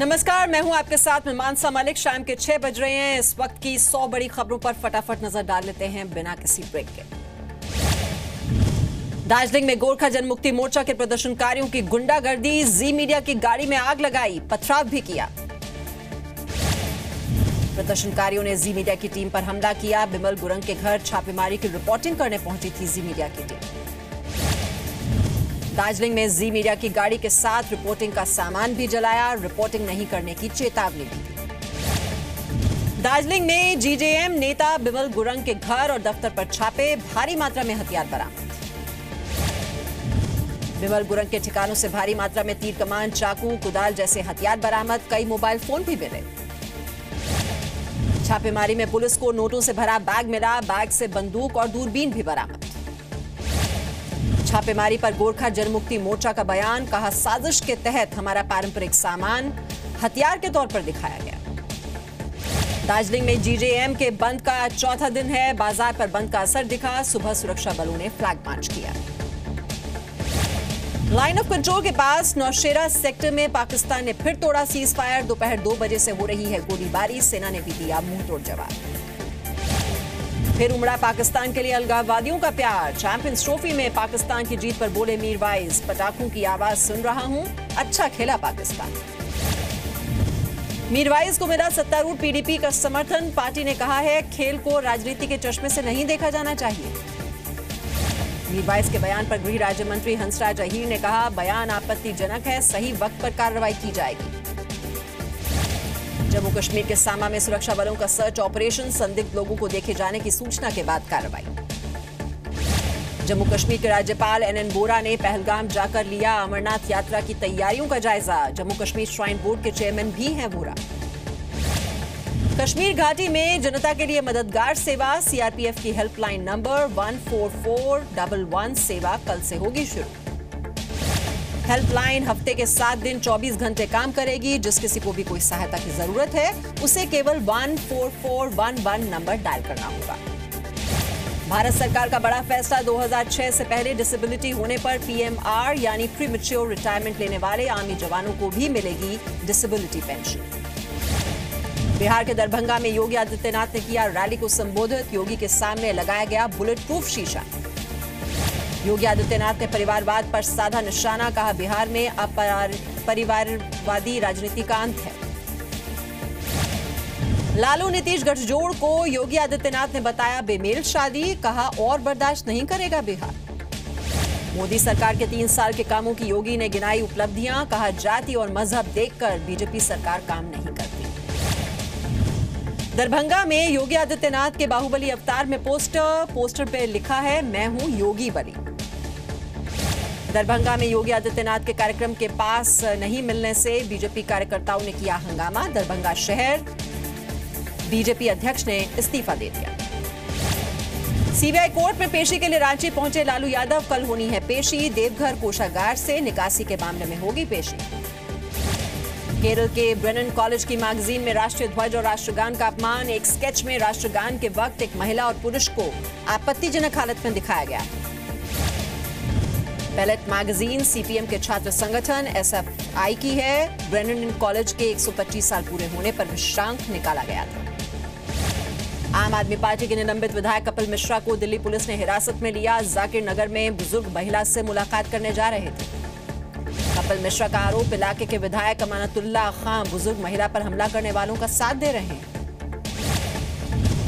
नमस्कार, मैं हूं आपके साथ में मानसा मलिक। शाम के 6 बज रहे हैं। इस वक्त की 100 बड़ी खबरों पर फटाफट नजर डाल लेते हैं बिना किसी ब्रेक के। दार्जिलिंग में गोरखा जनमुक्ति मोर्चा के प्रदर्शनकारियों की गुंडागर्दी, जी मीडिया की गाड़ी में आग लगाई, पथराव भी किया। प्रदर्शनकारियों ने जी मीडिया की टीम पर हमला किया। बिमल गुरंग के घर छापेमारी की रिपोर्टिंग करने पहुंची थी जी मीडिया की टीम। दार्जिलिंग में जी मीडिया की गाड़ी के साथ रिपोर्टिंग का सामान भी जलाया, रिपोर्टिंग नहीं करने की चेतावनी दी थी। दार्जिलिंग में जीजेएम नेता बिमल गुरंग के घर और दफ्तर पर छापे, भारी मात्रा में हथियार बरामद। बिमल गुरंग के ठिकानों से भारी मात्रा में तीर कमान, चाकू, कुदाल जैसे हथियार बरामद, कई मोबाइल फोन भी मिले। छापेमारी में पुलिस को नोटों से भरा बैग मिला, बैग से बंदूक और दूरबीन भी बरामद। छापेमारी पर गोरखा जनमुक्ति मोर्चा का बयान, कहा साजिश के तहत हमारा पारंपरिक सामान हथियार के तौर पर दिखाया गया। दार्जिलिंग में जीजेएम के बंद का चौथा दिन है, बाजार पर बंद का असर दिखा, सुबह सुरक्षा बलों ने फ्लैग मार्च किया। लाइन ऑफ कंट्रोल के पास नौशेरा सेक्टर में पाकिस्तान ने फिर तोड़ा सीज फायर। दोपहर 2 बजे से हो रही है गोलीबारी, सेना ने भी दिया मुंहतोड़ जवाब। फिर उमड़ा पाकिस्तान के लिए अलगाववादियों का प्यार। चैंपियंस ट्रॉफी में पाकिस्तान की जीत पर बोले मीरवाइज, पटाखों की आवाज सुन रहा हूं, अच्छा खेला पाकिस्तान। मीरवाइज को मिला सत्तारूढ़ पीडीपी का समर्थन। पार्टी ने कहा है खेल को राजनीति के चश्मे से नहीं देखा जाना चाहिए। मीरवाइज के बयान पर गृह राज्य मंत्री हंसराज अहीर ने कहा बयान आपत्तिजनक है, सही वक्त पर कार्रवाई की जाएगी। जम्मू कश्मीर के सामा में सुरक्षा बलों का सर्च ऑपरेशन, संदिग्ध लोगों को देखे जाने की सूचना के बाद कार्रवाई। जम्मू कश्मीर के राज्यपाल एनएन बोरा ने पहलगाम जाकर लिया अमरनाथ यात्रा की तैयारियों का जायजा। जम्मू कश्मीर श्राइन बोर्ड के चेयरमैन भी हैं बोरा। कश्मीर घाटी में जनता के लिए मददगार सेवा, सीआरपीएफ की हेल्पलाइन नंबर 14411 सेवा कल से होगी शुरू। हेल्पलाइन हफ्ते के 7 दिन 24 घंटे काम करेगी। जिस किसी को भी कोई सहायता की जरूरत है उसे केवल 14411 नंबर डायल करना होगा। भारत सरकार का बड़ा फैसला, 2006 से पहले डिसेबिलिटी होने पर पीएमआर यानी प्रीमैच्योर रिटायरमेंट लेने वाले आर्मी जवानों को भी मिलेगी डिसेबिलिटी पेंशन। बिहार के दरभंगा में योगी आदित्यनाथ ने किया रैली को संबोधित। योगी के सामने लगाया गया बुलेट प्रूफ शीशा। योगी आदित्यनाथ ने परिवारवाद पर साधा निशाना, कहा बिहार में परिवारवादी राजनीति का अंत है। लालू नीतीश गठजोड़ को योगी आदित्यनाथ ने बताया बेमेल शादी, कहा और बर्दाश्त नहीं करेगा बिहार। मोदी सरकार के 3 साल के कामों की योगी ने गिनाई उपलब्धियां, कहा जाति और मजहब देखकर बीजेपी सरकार काम नहीं करती। दरभंगा में योगी आदित्यनाथ के बाहुबली अवतार में पोस्टर पे लिखा है मैं हूं योगी बली। दरभंगा में योगी आदित्यनाथ के कार्यक्रम के पास नहीं मिलने से बीजेपी कार्यकर्ताओं ने किया हंगामा। दरभंगा शहर बीजेपी अध्यक्ष ने इस्तीफा दे दिया। सीबीआई कोर्ट में पेशी के लिए रांची पहुंचे लालू यादव, कल होनी है पेशी। देवघर कोषागार से निकासी के मामले में होगी पेशी। केरल के ब्रेनन कॉलेज की मैगजीन में राष्ट्रीय ध्वज और राष्ट्रगान का अपमान। एक स्केच में राष्ट्रगान के वक्त एक महिला और पुरुष को आपत्तिजनक हालत में दिखाया गया। पैलेट मैगजीन सीपीएम के छात्र संगठन एसएफआई की है। ब्रेनन कॉलेज के 125 साल पूरे होने पर विश्रांत निकाला गया था। आम आदमी पार्टी के निलंबित विधायक कपिल मिश्रा को दिल्ली पुलिस ने हिरासत में लिया। जाकिर नगर में बुजुर्ग महिला से मुलाकात करने जा रहे थे। कपिल मिश्रा का आरोप, इलाके के विधायक अमानतुल्लाह खां बुजुर्ग महिला पर हमला करने वालों का साथ दे रहे हैं।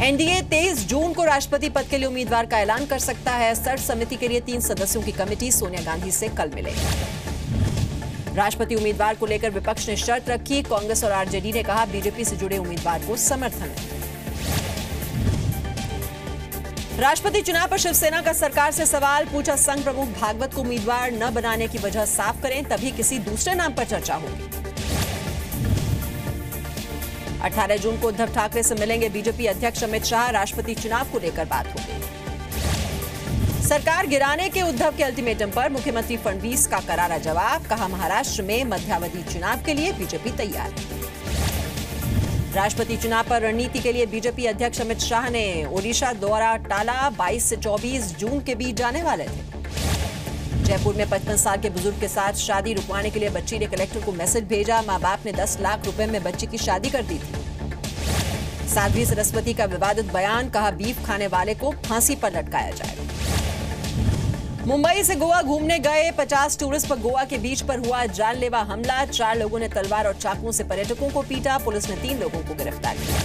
एनडीए 23 जून को राष्ट्रपति पद के लिए उम्मीदवार का ऐलान कर सकता है। सर्च समिति के लिए 3 सदस्यों की कमेटी सोनिया गांधी से कल मिलेगी। राष्ट्रपति उम्मीदवार को लेकर विपक्ष ने शर्त रखी। कांग्रेस और आरजेडी ने कहा बीजेपी से जुड़े उम्मीदवार को समर्थन है। राष्ट्रपति चुनाव पर शिवसेना का सरकार से सवाल, पूछा संघ प्रमुख भागवत को उम्मीदवार न बनाने की वजह साफ करें, तभी किसी दूसरे नाम पर चर्चा होगी। 18 जून को उद्धव ठाकरे से मिलेंगे बीजेपी अध्यक्ष अमित शाह। राष्ट्रपति चुनाव को लेकर बात होगी। सरकार गिराने के उद्धव के अल्टीमेटम पर मुख्यमंत्री फडणवीस का करारा जवाब, कहा महाराष्ट्र में मध्यावधि चुनाव के लिए बीजेपी तैयार है। राष्ट्रपति चुनाव पर रणनीति के लिए बीजेपी अध्यक्ष अमित शाह ने ओडिशा दौरा टाला। 22 से 24 जून के बीच जाने वाले थे। जयपुर में 55 साल के बुजुर्ग के साथ शादी रुकवाने के लिए बच्ची ने कलेक्टर को मैसेज भेजा। मां बाप ने 10 लाख रुपए में बच्ची की शादी कर दी थी। साध्वी सरस्वती का विवादित बयान, कहा बीफ खाने वाले को फांसी पर लटकाया जाएगा। मुंबई से गोवा घूमने गए 50 टूरिस्ट पर गोवा के बीच पर हुआ जानलेवा हमला। 4 लोगों ने तलवार और चाकुओं से पर्यटकों को पीटा। पुलिस ने 3 लोगों को गिरफ्तार किया।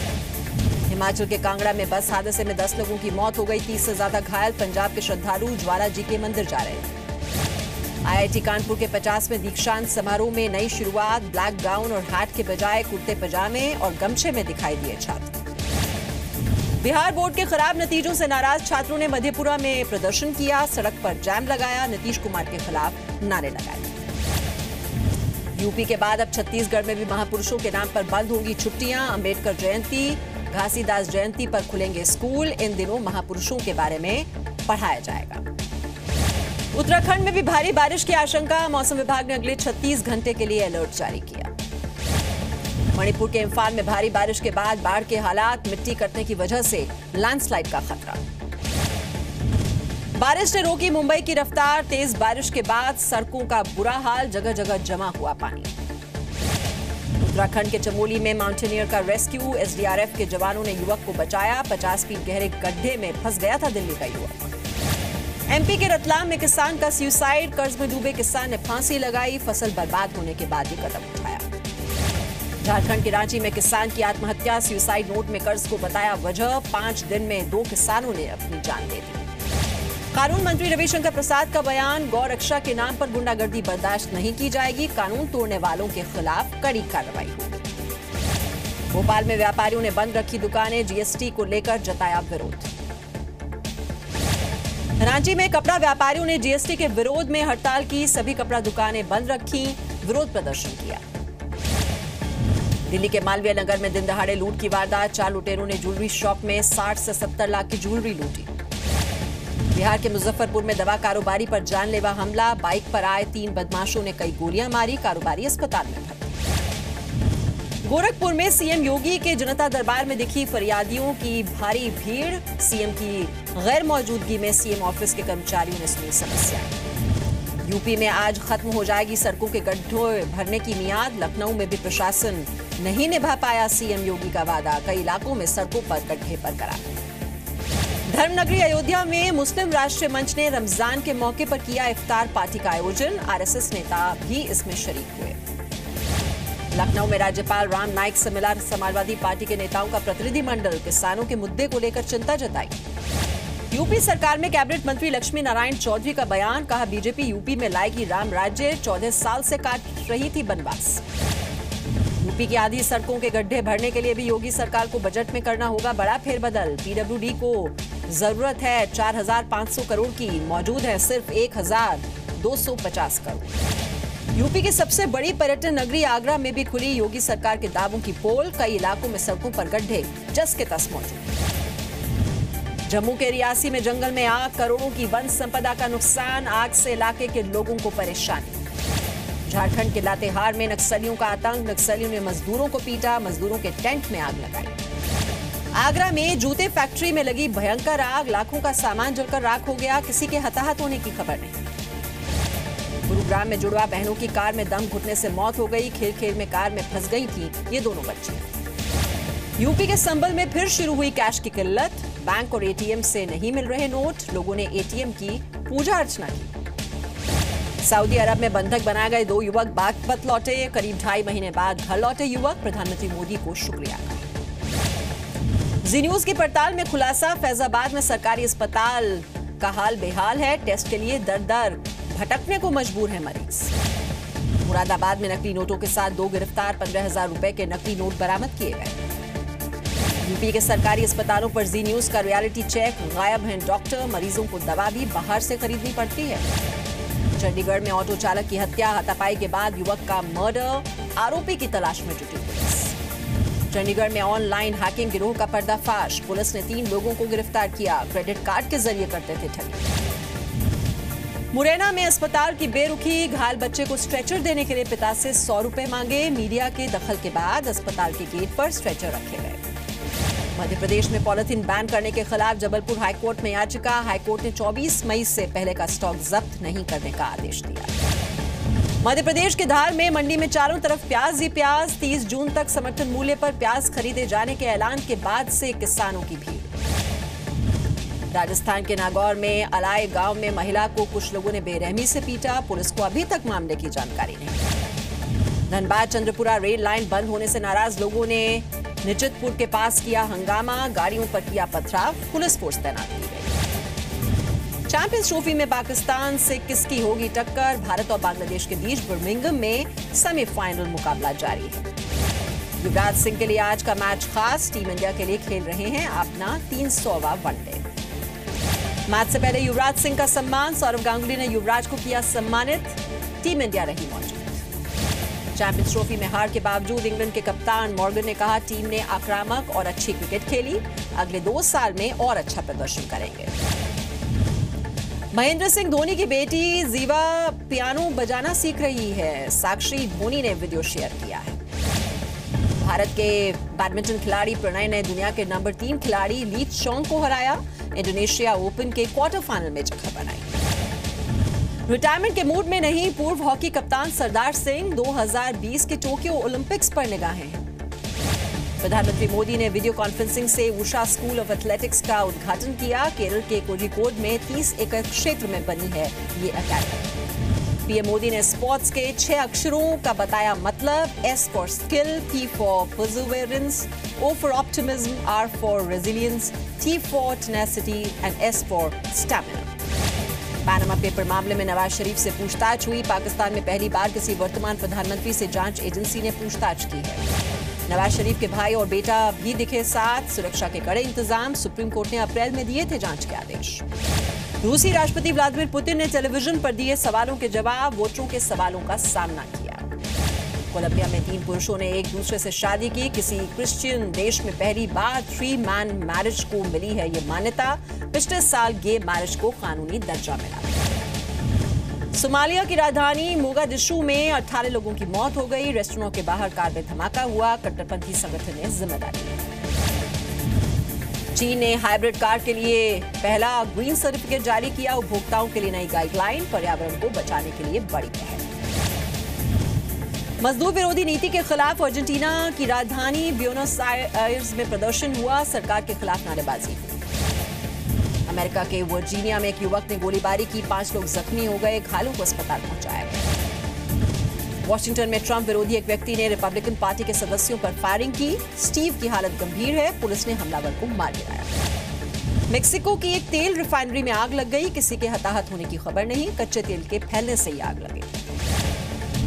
हिमाचल के कांगड़ा में बस हादसे में 10 लोगों की मौत हो गई, 30 से ज्यादा घायल। पंजाब के श्रद्धालु ज्वाला जी के मंदिर जा रहे हैं। आईआईटी कानपुर के 50वें दीक्षांत समारोह में नई शुरुआत। ब्लैक गाउन और हैट के बजाय कुर्ते पजामे और गमछे में दिखाई दिए छात्र। बिहार बोर्ड के खराब नतीजों से नाराज छात्रों ने मधेपुरा में प्रदर्शन किया, सड़क पर जाम लगाया, नीतीश कुमार के खिलाफ नारे लगाए। यूपी के बाद अब छत्तीसगढ़ में भी महापुरुषों के नाम पर बंद होंगी छुट्टियां। अंबेडकर जयंती, घासीदास जयंती पर खुलेंगे स्कूल। इन दिनों महापुरुषों के बारे में पढ़ाया जाएगा। उत्तराखंड में भी भारी बारिश की आशंका। मौसम विभाग ने अगले 36 घंटे के लिए अलर्ट जारी किया। मणिपुर के इम्फाल में भारी बारिश के बाद बाढ़ के हालात, मिट्टी कटने की वजह से लैंडस्लाइड का खतरा। बारिश ने रोकी मुंबई की रफ्तार। तेज बारिश के बाद सड़कों का बुरा हाल, जगह जगह जमा हुआ पानी। उत्तराखंड के चमोली में माउंटेनियर का रेस्क्यू। एसडीआरएफ के जवानों ने युवक को बचाया। 50 फीट गहरे गड्ढे में फंस गया था दिल्ली का युवक। एमपी के रतलाम में किसान का सुसाइड। कर्ज में डूबे किसान ने फांसी लगाई। फसल बर्बाद होने के बाद ये कदम उठाया। झारखंड के रांची में किसान की आत्महत्या। सुसाइड नोट में कर्ज को बताया वजह। 5 दिन में 2 किसानों ने अपनी जान दे दी। कानून मंत्री रविशंकर प्रसाद का बयान, गौ रक्षा के नाम पर गुंडागर्दी बर्दाश्त नहीं की जाएगी। कानून तोड़ने वालों के खिलाफ कड़ी कार्रवाई होगी। भोपाल में व्यापारियों ने बंद रखी दुकानें। जीएसटी को लेकर जताया विरोध। रांची में कपड़ा व्यापारियों ने जीएसटी के विरोध में हड़ताल की। सभी कपड़ा दुकानें बंद रखी, विरोध प्रदर्शन किया। दिल्ली के मालवीय नगर में दिन दहाड़े लूट की वारदात। 4 लुटेरों ने ज्वेलरी शॉप में 60 से 70 लाख की ज्वेलरी लूटी। बिहार के मुजफ्फरपुर में दवा कारोबारी पर जानलेवा हमला। बाइक पर आए 3 बदमाशों ने कई गोलियां मारी। कारोबारी अस्पताल में भर्ती। गोरखपुर में सीएम योगी के जनता दरबार में दिखी फरियादियों की भारी भीड़। सीएम की गैर मौजूदगी में सीएम ऑफिस के कर्मचारियों ने सुनी समस्या। यूपी में आज खत्म हो जाएगी सड़कों के गड्ढों भरने की मियाद। लखनऊ में भी प्रशासन नहीं निभा पाया सीएम योगी का वादा। कई इलाकों में सड़कों पर गड्ढे बरकरार। धर्मनगरी अयोध्या में मुस्लिम राष्ट्रीय मंच ने रमजान के मौके पर किया इफ्तार पार्टी का आयोजन। आरएसएस नेता भी इसमें शरीक हुए। लखनऊ में राज्यपाल राम नाईक से मिला समाजवादी पार्टी के नेताओं का प्रतिनिधिमंडल। किसानों के मुद्दे को लेकर चिंता जताई। यूपी सरकार में कैबिनेट मंत्री लक्ष्मी नारायण चौधरी का बयान, कहा बीजेपी यूपी में लाएगी राम राज्य। 14 साल से काट रही थी बनवास। यूपी की आधी सड़कों के गड्ढे भरने के लिए भी योगी सरकार को बजट में करना होगा बड़ा फेरबदल। पीडब्ल्यूडी को जरूरत है 4,500 करोड़ की, मौजूद है सिर्फ 1,250 करोड़। यूपी की सबसे बड़ी पर्यटन नगरी आगरा में भी खुली योगी सरकार के दावों की पोल। कई इलाकों में सड़कों पर गड्ढे जस के तस मौजूद। जम्मू के रियासी में जंगल में आग, करोड़ों की वन संपदा का नुकसान। आग से इलाके के लोगों को परेशानी। झारखंड के लातेहार में नक्सलियों का आतंक। नक्सलियों ने मजदूरों को पीटा, मजदूरों के टेंट में आग लगाई। आगरा में जूते फैक्ट्री में लगी भयंकर आग। लाखों का सामान जलकर राख हो गया। किसी के हताहत होने की खबर नहीं। गुरुग्राम में जुड़वा बहनों की कार में दम घुटने से मौत हो गई। खेल खेल में कार में फंस गई थी ये दोनों बच्चियां। यूपी के संभल में फिर शुरू हुई कैश की किल्लत। बैंक और एटीएम से नहीं मिल रहे नोट। लोगों ने एटीएम की पूजा अर्चना की। सऊदी अरब में बंधक बनाए गए 2 युवक बागपत लौटे। करीब 2.5 महीने बाद घर लौटे युवक। प्रधानमंत्री मोदी को शुक्रिया। जी न्यूज की पड़ताल में खुलासा, फैजाबाद में सरकारी अस्पताल का हाल बेहाल है। टेस्ट के लिए दर दर भटकने को मजबूर है मरीज। मुरादाबाद में नकली नोटों के साथ 2 गिरफ्तार। 15,000 रुपए के नकली नोट बरामद किए गए। यूपी के सरकारी अस्पतालों पर जी न्यूज का रियलिटी चेक। गायब हैं डॉक्टर। मरीजों को दवा भी बाहर से खरीदनी पड़ती है। चंडीगढ़ में ऑटो चालक की हत्या, हाथापाई के बाद युवक का मर्डर। आरोपी की तलाश में जुटी पुलिस। चंडीगढ़ में ऑनलाइन हैकिंग गिरोह का पर्दाफाश। पुलिस ने 3 लोगों को गिरफ्तार किया। क्रेडिट कार्ड के जरिए करते थे ठगी। मुरैना में अस्पताल की बेरुखी। घायल बच्चे को स्ट्रेचर देने के लिए पिता से 100 रुपए मांगे। मीडिया के दखल के बाद अस्पताल के गेट पर स्ट्रेचर रखे गए। मध्य प्रदेश में पॉलिथीन बैन करने के खिलाफ जबलपुर हाईकोर्ट में याचिका। हाईकोर्ट ने 24 मई से पहले का स्टॉक जब्त नहीं करने का आदेश दिया। मध्य प्रदेश के धार में मंडी में चारों तरफ प्याज ही प्याज। 30 जून तक समर्थन मूल्य पर प्याज खरीदे जाने के ऐलान के बाद से किसानों की भीड़। राजस्थान के नागौर में अलाय गांव में महिला को कुछ लोगों ने बेरहमी से पीटा। पुलिस को अभी तक मामले की जानकारी नहीं। धनबाद चंद्रपुरा रेल लाइन बंद होने से नाराज लोगों ने निचितपुर के पास किया हंगामा। गाड़ियों पर किया पथराव। पुलिस फोर्स तैनात की गई। चैंपियंस ट्रॉफी में पाकिस्तान से किसकी होगी टक्कर? भारत और बांग्लादेश के बीच बर्मिंघम में सेमीफाइनल मुकाबला जारी है। युवराज सिंह के लिए आज का मैच खास। टीम इंडिया के लिए खेल रहे हैं अपना 300वां वनडे। मैच से पहले युवराज सिंह का सम्मान। सौरव गांगुली ने युवराज को किया सम्मानित। टीम इंडिया रही मौजूद। चैंपियंस ट्रॉफी में हार के बावजूद इंग्लैंड के कप्तान मॉर्गन ने कहा, टीम ने आक्रामक और अच्छी क्रिकेट खेली। अगले 2 साल में और अच्छा प्रदर्शन करेंगे। महेंद्र सिंह धोनी की बेटी जीवा पियानो बजाना सीख रही है। साक्षी धोनी ने वीडियो शेयर किया है। भारत के बैडमिंटन खिलाड़ी प्रणय ने दुनिया के नंबर 3 खिलाड़ी ली चोंग को हराया। इंडोनेशिया ओपन के क्वार्टर फाइनल में जगह बनाई। रिटायरमेंट के मूड में नहीं पूर्व हॉकी कप्तान सरदार सिंह। 2020 के टोक्यो ओलंपिक्स पर निगाहें हैं। प्रधानमंत्री मोदी ने वीडियो कॉन्फ्रेंसिंग से उषा स्कूल ऑफ एथलेटिक्स का उद्घाटन किया। केरल के कोझिकोड में 30 एकड़ क्षेत्र में बनी है ये अकेडमी। पीएम मोदी ने स्पोर्ट्स के 6 अक्षरों का बताया मतलब। S for skill, P for perseverance, O for optimism, R for resilience, T for tenacity and S for stamina. Panama paper मामले में नवाज शरीफ से पूछताछ हुई। पाकिस्तान में पहली बार किसी वर्तमान प्रधानमंत्री से जांच एजेंसी ने पूछताछ की है। नवाज शरीफ के भाई और बेटा भी दिखे साथ। सुरक्षा के कड़े इंतजाम। सुप्रीम कोर्ट ने अप्रैल में दिए थे जांच के आदेश। रूसी राष्ट्रपति व्लादिमीर पुतिन ने टेलीविजन पर दिए सवालों के जवाब। वोटरों के सवालों का सामना किया। कोलंबिया में 3 पुरुषों ने एक दूसरे से शादी की। किसी क्रिश्चियन देश में पहली बार 3 मैन मैरिज को मिली है ये मान्यता। पिछले साल गे मैरिज को कानूनी दर्जा मिला। सोमालिया की राजधानी मोगादिशु में 18 लोगों की मौत हो गई। रेस्टोरेंट के बाहर कार में धमाका हुआ। कट्टरपंथी संगठन ने जिम्मेदारी ली। चीन ने हाइब्रिड कार के लिए पहला ग्रीन सर्टिफिकेट जारी किया। उपभोक्ताओं के लिए नई गाइडलाइन। पर्यावरण को बचाने के लिए बड़ी पहल। मजदूर विरोधी नीति के खिलाफ अर्जेंटीना की राजधानी ब्यूनस आयर्स में प्रदर्शन हुआ। सरकार के खिलाफ नारेबाजी हुई। अमेरिका के वर्जीनिया में एक युवक ने गोलीबारी की। 5 लोग जख्मी हो गए। घायलों को अस्पताल पहुंचाया गया। वॉशिंगटन में ट्रंप विरोधी एक व्यक्ति ने रिपब्लिकन पार्टी के सदस्यों पर फायरिंग की। स्टीव की हालत गंभीर है। पुलिस ने हमलावर को मार गिराया। मेक्सिको की एक तेल रिफाइनरी में आग लग गई। किसी के हताहत होने की खबर नहीं। कच्चे तेल के फैलने से ही आग लगी।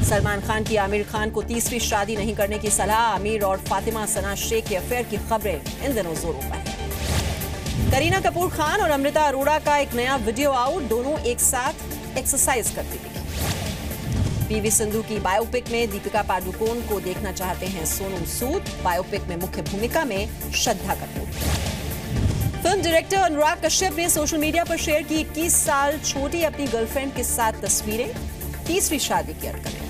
सलमान खान की आमिर खान को 30वीं शादी नहीं करने की सलाह। आमिर और फातिमा सना शेख के अफेयर की खबरें इन दिनों जोरों पर है। करीना कपूर खान और अमृता अरोड़ा का एक नया वीडियो आउट। दोनों एक साथ एक्सरसाइज करती दिखी। पीवी सिंधु की बायोपिक में दीपिका पादुकोण को देखना चाहते हैं सोनू सूद। बायोपिक में मुख्य भूमिका में श्रद्धा कपूर। फिल्म डायरेक्टर अनुराग कश्यप ने सोशल मीडिया पर शेयर की 21 साल छोटी अपनी गर्लफ्रेंड के साथ तस्वीरें। 30वीं शादी की अटकलें।